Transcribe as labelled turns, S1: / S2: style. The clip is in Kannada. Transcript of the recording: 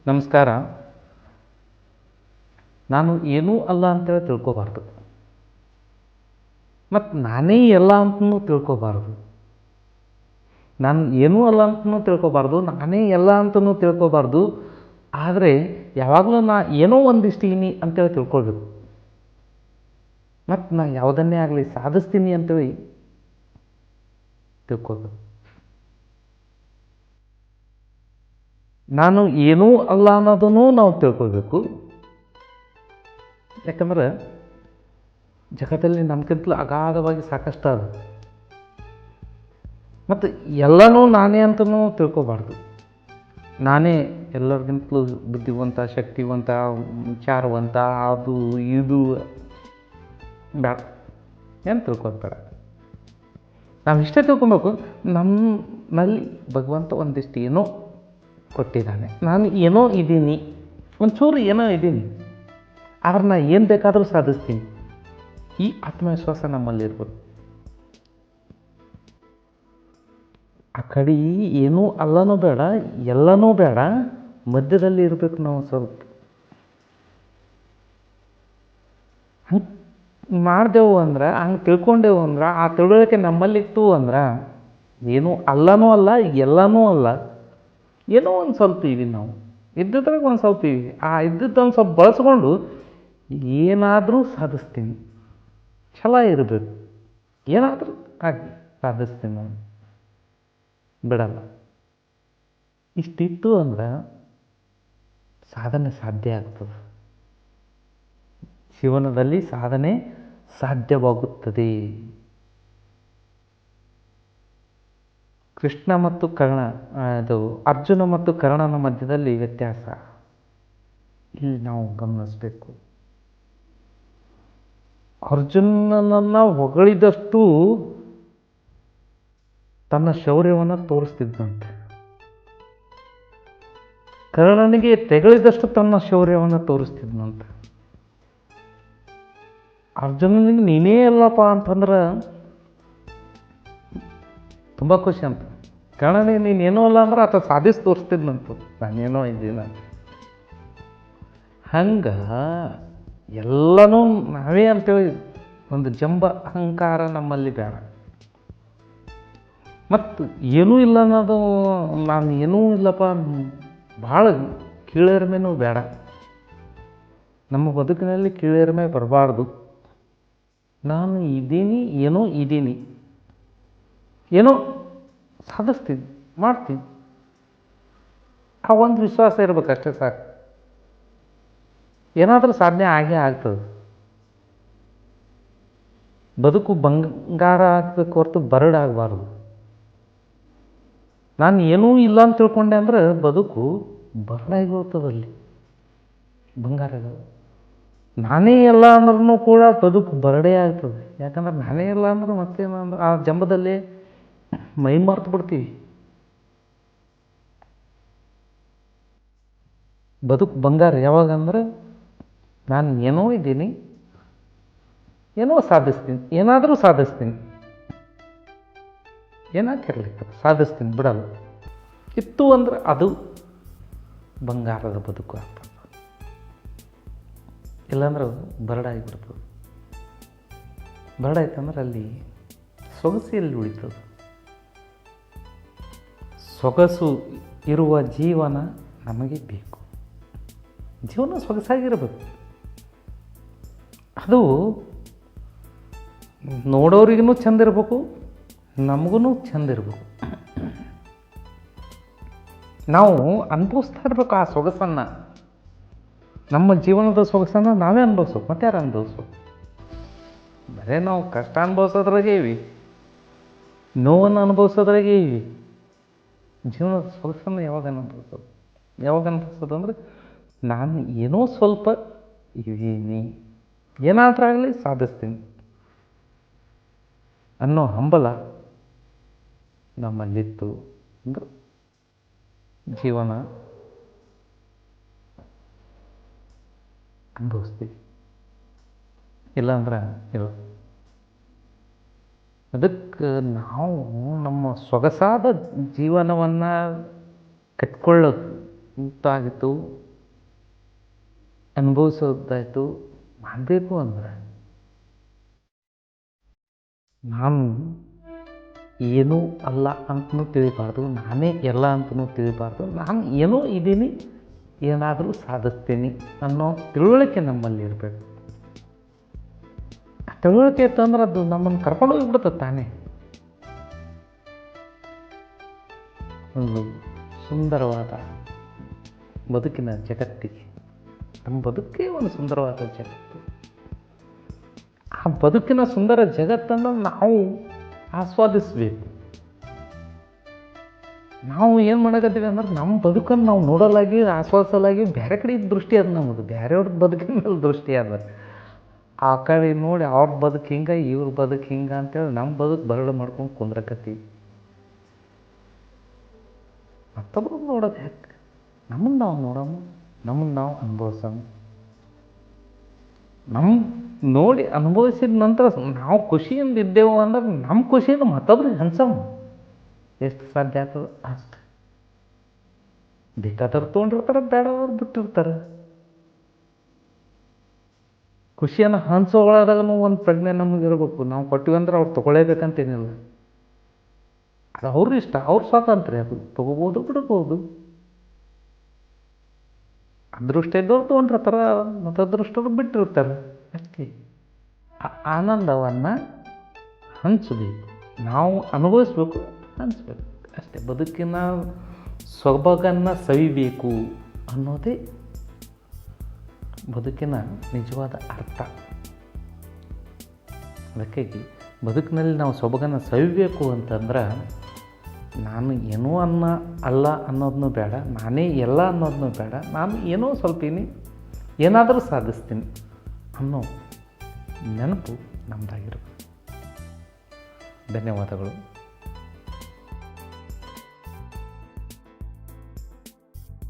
S1: ನಮಸ್ಕಾರ. ನಾನು ಏನೂ ಅಲ್ಲ ಅಂತೇಳಿ ತಿಳ್ಕೊಬಾರ್ದು, ಮತ್ತು ನಾನೇ ಎಲ್ಲ ಅಂತಲೂ ತಿಳ್ಕೊಬಾರ್ದು. ನಾನು ಏನೂ ಅಲ್ಲ ಅಂತಲೂ ತಿಳ್ಕೊಬಾರ್ದು, ನಾನೇ ಎಲ್ಲ ಅಂತಲೂ ತಿಳ್ಕೊಬಾರ್ದು. ಆದರೆ ಯಾವಾಗಲೂ ನಾ ಏನೋ ಒಂದಿಷ್ಟು ಇನಿ ಅಂತೇಳಿ ತಿಳ್ಕೊಳ್ಬೇಕು. ಮತ್ತು ನಾ ಯಾವುದನ್ನೇ ಆಗಲಿ ಸಾಧಿಸ್ತೀನಿ ಅಂತೇಳಿ ತಿಳ್ಕೊಳ್ಬೇಕು. ನಾನು ಏನೂ ಅಲ್ಲ ಅನ್ನೋದನ್ನು ನಾವು ತಿಳ್ಕೊಳ್ಬೇಕು. ಯಾಕಂದ್ರೆ ಜಗತ್ತಲ್ಲಿ ನಮ್ಗಿಂತಲೂ ಅಗಾಧವಾಗಿ ಸಾಕಷ್ಟು ಅದ. ಮತ್ತು ಎಲ್ಲನೂ ನಾನೇ ಅಂತಲೂ ತಿಳ್ಕೊಬಾರ್ದು. ನಾನೇ ಎಲ್ಲರಿಗಿಂತಲೂ ಬುದ್ಧಿವಂತ, ಶಕ್ತಿವಂತ, ವಿಚಾರವಂತ, ಅದು ಇದು ಬೇಡ, ಏನು ತಿಳ್ಕೊಳ್ಬೇಡ. ನಾವು ಇಷ್ಟೇ ತಿಳ್ಕೊಬೇಕು, ನಮ್ಮಲ್ಲಿ ಭಗವಂತ ಒಂದಿಷ್ಟು ಏನೋ ಕೊಟ್ಟಿದ್ದಾನೆ. ನಾನು ಏನೋ ಇದ್ದೀನಿ, ಒಂಚೂರು ಏನೋ ಇದ್ದೀನಿ, ಆದ್ರೆ ನಾನು ಏನು ಬೇಕಾದರೂ ಸಾಧಿಸ್ತೀನಿ. ಈ ಆತ್ಮವಿಶ್ವಾಸ ನಮ್ಮಲ್ಲಿರ್ಬೋದು. ಆ ಕಡೆ ಏನೂ ಅಲ್ಲನೂ ಬೇಡ, ಎಲ್ಲನೂ ಬೇಡ, ಮಧ್ಯದಲ್ಲಿ ಇರಬೇಕು ನಾವು. ಸ್ವಲ್ಪ ಹಂಗೆ ಮಾಡಿದೆವು ಅಂದ್ರೆ, ಹಂಗೆ ತಿಳ್ಕೊಂಡೆವು ಅಂದ್ರೆ, ಆ ತಿಳುವಳಿಕೆ ನಮ್ಮಲ್ಲಿತ್ತು ಅಂದ್ರೆ ಏನೂ ಅಲ್ಲನೂ ಅಲ್ಲ, ಎಲ್ಲನೂ ಅಲ್ಲ, ಏನೋ ಒಂದು ಸ್ವಲ್ಪ ಇದೀವಿ ನಾವು. ಇದ್ದಿದ್ರಾಗ ಒಂದು ಸ್ವಲ್ಪ ಇವಿ, ಆ ಇದ್ದಿದ್ದೊಂದು ಸ್ವಲ್ಪ ಬಳಸ್ಕೊಂಡು ಏನಾದರೂ ಸಾಧಿಸ್ತೀನಿ. ಛಲ ಇರಬೇಕು, ಏನಾದರೂ ಆಗಿ ಸಾಧಿಸ್ತೀನಿ ನಾನು, ಬಿಡಲ್ಲ. ಇಷ್ಟಿತ್ತು ಅಂದ್ರೆ ಸಾಧನೆ ಸಾಧ್ಯ ಆಗ್ತದೆ. ಜೀವನದಲ್ಲಿ ಸಾಧನೆ ಸಾಧ್ಯವಾಗುತ್ತದೆ. ಕೃಷ್ಣ ಮತ್ತು ಕರ್ಣ, ಅದು ಅರ್ಜುನ ಮತ್ತು ಕರ್ಣನ ಮಧ್ಯದಲ್ಲಿ ವ್ಯತ್ಯಾಸ ಇಲ್ಲಿ ನಾವು ಗಮನಿಸಬೇಕು. ಅರ್ಜುನನನ್ನು ಹೊಗಳಿದಷ್ಟು ತನ್ನ ಶೌರ್ಯವನ್ನು ತೋರಿಸ್ತಿದ್ದಂತೆ, ಕರ್ಣನಿಗೆ ತೆಗಳಿದಷ್ಟು ತನ್ನ ಶೌರ್ಯವನ್ನು ತೋರಿಸ್ತಿದ್ದಂತೆ. ಅರ್ಜುನನಿಗೆ ನೀನೇ ಅಲ್ಲಪ್ಪ ಅಂತಂದ್ರೆ ತುಂಬ ಖುಷಿ ಅಂತ. ಕರ್ಣನಿಗೆ ನೀನೇನೋ ಅಲ್ಲ ಅಂದ್ರೆ ಆತ ಸಾಧಿಸಿ ತೋರಿಸ್ತಿದ್ನಂತ, ನಾನೇನೋ ಇದ್ದೀನಿ. ಹಂಗೆ ಎಲ್ಲನೂ ನಾವೇ ಅಂತೇಳಿ ಒಂದು ಜಂಬ ಅಹಂಕಾರ ನಮ್ಮಲ್ಲಿ ಬೇಡ. ಮತ್ತು ಏನೂ ಇಲ್ಲ ಅನ್ನೋದು, ನಾನು ಏನೂ ಇಲ್ಲಪ್ಪ ಭಾಳ ಕೀಳರಿಮೆನೂ ಬೇಡ. ನಮ್ಮ ಬದುಕಿನಲ್ಲಿ ಕೀಳರಿಮೆ ಬರಬಾರ್ದು. ನಾನು ಇದ್ದೀನಿ, ಏನೋ ಇದ್ದೀನಿ, ಏನೋ ಸಾಧಿಸ್ತೀನಿ, ಮಾಡ್ತೀನಿ, ಆ ಒಂದು ವಿಶ್ವಾಸ ಇರ್ಬೇಕು, ಅಷ್ಟೇ ಸಾಕು. ಏನಾದರೂ ಸಾಧನೆ ಆಗೇ ಆಗ್ತದೆ. ಬದುಕು ಬಂಗಾರ ಆಗಬೇಕು ಹೊರತು ಬರಡಾಗಬಾರ್ದು. ನಾನು ಏನೂ ಇಲ್ಲ ಅಂತ ತಿಳ್ಕೊಂಡೆ ಅಂದ್ರೆ ಬದುಕು ಬರಡಾಗಿ ಹೋಗ್ತದಲ್ಲಿ, ಬಂಗಾರ. ನಾನೇ ಎಲ್ಲ ಅಂದ್ರೂ ಕೂಡ ಬದುಕು ಬರಡೇ ಆಗ್ತದೆ. ಯಾಕಂದ್ರೆ ನಾನೇ ಇಲ್ಲ ಅಂದ್ರೆ ಮತ್ತೇನಂದ್ರೆ ಆ ಜಂಬದಲ್ಲಿ ಮೈ ಮರೆತು ಬಿಡ್ತೀವಿ. ಬದುಕು ಬಂಗಾರ ಯಾವಾಗಂದ್ರೆ ನಾನು ಏನೋ ಇದ್ದೀನಿ, ಏನೋ ಸಾಧಿಸ್ತೀನಿ, ಏನಾದರೂ ಸಾಧಿಸ್ತೀನಿ, ಏನಾಗಿರಲಿ ಸಾಧಿಸ್ತೀನಿ, ಬಿಡಲ್ಲ. ಇತ್ತು ಅಂದ್ರೆ ಅದು ಬಂಗಾರದ ಬದುಕು ಆಗ್ತದೆ. ಇಲ್ಲಾಂದ್ರೆ ಬರಡಾಗಿಬಿಡ್ತದೆ. ಬರಡಾಯ್ತಂದ್ರೆ ಅಲ್ಲಿ ಸೊಗಸಿಯಲ್ಲಿ ಉಳಿತದೆ. ಸೊಗಸು ಇರುವ ಜೀವನ ನಮಗೆ ಬೇಕು. ಜೀವನ ಸೊಗಸಾಗಿರಬೇಕು. ಅದು ನೋಡೋರಿಗೂ ಚಂದ ಇರಬೇಕು, ನಮಗೂ ಚಂದ ಇರಬೇಕು. ನಾವು ಅನುಭವಿಸ್ತಾ ಇರ್ಬೇಕು ಆ ಸೊಗಸನ್ನು. ನಮ್ಮ ಜೀವನದ ಸೊಗಸನ್ನು ನಾವೇ ಅನುಭವಿಸ್ಬೇಕು, ಮತ್ತೆ ಯಾರು ಅನುಭವಿಸ್ಬೇಕು? ಬರೀ ನಾವು ಕಷ್ಟ ಅನುಭವಿಸೋದ್ರಾಗೇ ಇವಿ, ನೋವನ್ನು ಅನುಭವಿಸೋದ್ರಾಗೇ ಇವಿ. ಜೀವನದ ಸೊಗಸನ್ನು ಯಾವಾಗ ಅನುಭವಿಸೋದು ಅಂದರೆ ನಾನು ಏನೋ ಸ್ವಲ್ಪ ಇದ್ದೀನಿ, ಏನಾದರೂ ಆಗಲಿ ಸಾಧಿಸ್ತೀನಿ ಅನ್ನೋ ಹಂಬಲ ನಮ್ಮಲ್ಲಿತ್ತು ಅಂದ್ರೆ ಜೀವನ ಅನುಭವಿಸ್ತೀವಿ. ಇಲ್ಲಾಂದ್ರೆ ಇಲ್ಲ. ಅದಕ್ಕೆ ನಾವು ನಮ್ಮ ಸೊಗಸಾದ ಜೀವನವನ್ನು ಕಟ್ಕೊಳ್ಳೋದು ಗೊತ್ತಾಗಿತ್ತು, ಅನುಭವಿಸೋದಾಯಿತು. ಮಾಡಬೇಕು ಅಂದ್ರೆ ನಾನು ಏನೂ ಅಲ್ಲ ಅಂತಲೂ ತಿಳಿಬಾರ್ದು, ನಾನೇ ಎಲ್ಲ ಅಂತಲೂ ತಿಳಿಬಾರ್ದು. ನಾನು ಏನೋ ಇದ್ದೀನಿ, ಏನಾದರೂ ಸಾಧಿಸ್ತೀನಿ ಅನ್ನೋ ತಿಳುವಳಿಕೆ ನಮ್ಮಲ್ಲಿ ಇರಬೇಕು. ಆ ತಿಳುವಳಿಕೆ ಇತ್ತು ಅಂದ್ರೆ ಅದು ನಮ್ಮನ್ನು ಕರ್ಕೊಂಡೋಗಿಬಿಡುತ್ತೆ ತಾನೇ ಒಂದು ಸುಂದರವಾದ ಬದುಕಿನ ಜಗತ್ತಿಗೆ. ನಮ್ಮ ಬದುಕೇ ಒಂದು ಸುಂದರವಾದ ಜಗತ್ತು. ಆ ಬದುಕಿನ ಸುಂದರ ಜಗತ್ತನ್ನು ನಾವು ಆಸ್ವಾದಿಸಬೇಕು. ನಾವು ಏನು ಮಾಡಕತ್ತೀವಿ ಅಂದ್ರೆ ನಮ್ಮ ಬದುಕನ್ನು ನಾವು ನೋಡಲಾಗಿ ಆಸ್ವಾದಿಸಲಾಗಿ ಬೇರೆ ಕಡೆ ದೃಷ್ಟಿ ಅದ ನಮ್ಮದು, ಬೇರೆಯವ್ರ ಬದುಕಿನ ಮೇಲೆ ದೃಷ್ಟಿ ಅದ. ಆ ಕಡೆ ನೋಡಿ ಅವ್ರ ಬದುಕು ಹಿಂಗೆ, ಇವ್ರ ಬದುಕು ಹಿಂಗೆ ಅಂತೇಳಿ ನಮ್ಮ ಬದುಕು ಬರಡು ಮಾಡ್ಕೊಂಡು ಕುಂದ್ರಕತ್ತೀವಿ. ಮತ್ತೊಬ್ಬರು ನೋಡೋದು ಯಾಕೆ? ನಮ್ಮನ್ನು ನಾವು ನೋಡೋಣ, ನಮ್ಮನ್ನು ನಾವು ಅನುಭವಿಸೋಣ. ನಮ್ಮ ನೋಡಿ ಅನುಭವಿಸಿದ ನಂತರ ನಾವು ಖುಷಿಯಿಂದ ಇದ್ದೇವೆ ಅಂದ್ರೆ ನಮ್ಮ ಖುಷಿಯಿಂದ ಮತ್ತೊಬ್ರಿಗೆ ಹಂಚೋಣ. ಎಷ್ಟು ಸಾಧ್ಯ ಆಗ್ತದೆ ಅಷ್ಟು. ಬೇಕಾದವ್ರು ತೊಗೊಂಡಿರ್ತಾರೆ, ಬೇಡವ್ರು ಬಿಟ್ಟಿರ್ತಾರೆ. ಖುಷಿಯನ್ನು ಹಂಚೋಳದಾಗೂ ಒಂದು ಪ್ರಜ್ಞೆ ನಮಗೆ ಇರಬೇಕು. ನಾವು ಕೊಟ್ಟಿವಂದ್ರೆ ಅವ್ರು ತೊಗೊಳ್ಳೇಬೇಕಂತೇನಿಲ್ಲ. ಅದು ಅವ್ರ ಇಷ್ಟ, ಅವ್ರ ಸ್ವಾತಂತ್ರ್ಯ. ಅದು ತೊಗೋಬೋದು, ಬಿಡ್ಬೋದು. ಅದೃಷ್ಟ ಇದ್ದವ್ರು ತೊಗೊಂಡಿರ್ತಾರೆ, ಮತ್ತು ಅದೃಷ್ಟವ್ರು ಬಿಟ್ಟಿರ್ತಾರೆ. ಅಷ್ಟೇ. ಆ ಆನಂದವನ್ನು ಹಂಚಬೇಕು, ನಾವು ಅನುಭವಿಸ್ಬೇಕು, ಹಂಚಬೇಕು ಅಷ್ಟೇ. ಬದುಕಿನ ಸೊಬಗನ್ನು ಸವಿಬೇಕು ಅನ್ನೋದೇ ಬದುಕಿನ ನಿಜವಾದ ಅರ್ಥ. ಅದಕ್ಕಾಗಿ ಬದುಕಿನಲ್ಲಿ ನಾವು ಸೊಬಗನ್ನು ಸವಿಬೇಕು ಅಂತಂದ್ರೆ ನಾನು ಏನೋ ಅಲ್ಲ ಅನ್ನೋದನ್ನು ಬೇಡ, ನಾನೇ ಎಲ್ಲ ಅನ್ನೋದನ್ನು ಬೇಡ, ನಾನು ಏನೋ ಸ್ವಲ್ಪ ಏನಾದರೂ ಸಾಧಿಸ್ತೀನಿ ಅನ್ನೋ ನೆನಪು ನಮ್ಮದಾಗಿರುತ್ತೆ. ಧನ್ಯವಾದಗಳು.